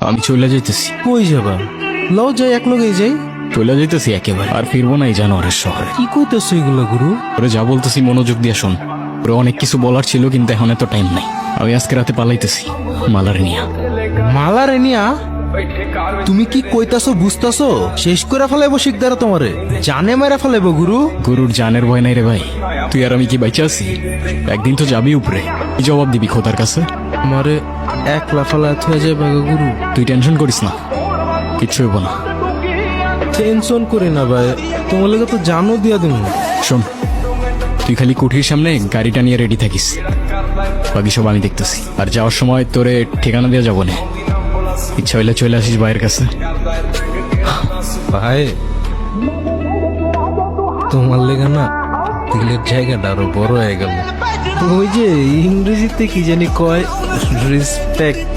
আমি চলে যাইতেছি। কই যাবা? লও যাই, এক লগেই যাই। চলে যাইতেছি একেবারে, আর ফিরবো না এই জানোয়ারের শহরে। কি কইতেছো এগুলা গুরু? ওরে যা বলতেছি মনোযোগ দিয়ে শোন। ওরে অনেক কিছু বলার ছিল, কিন্তু এখন এত টাইম নাই। আমি আজকে রাতে পালাইতেছি মালার নিয়া। মালা রেনিয়া, তুমি কি কইতাছো বুঝতাছো? শেষ করে ফেলাইবো শিকদারা তোমারে, জানে মেরা ফেলাইবো গুরু। গুরুর জানের ভয় নাই রে ভাই। তুই আর আমি কি বাইচে আছি? একদিন তো যাবি উপরে। কি জবাব দিবি খোদার কাছে? আমারে একলা ফেলায় থয়ে যাবে গো গুরু। তুই টেনশন করিস না, কিচ্ছু হইব না। টেনশন করি না ভাই, তোমার লেগে তো জানো দিয়া দিমু। শোন, তুই খালি কুঠির সামনে গাড়িটা নিয়ে রেডি থাকিস, বাকি সব আমি দেখতেছি। আর যাওয়ার সময় তোরে ঠিকানা দেওয়া যাবো না, ইচ্ছা হইলে চলে আসিস ভাইয়ের কাছে। ভাই তোমার লেগে না দিলের জায়গাটা আরো বড় হয়ে গেল। ওই যে ইংরেজিতে কি জানি কয়, রেসপেক্ট।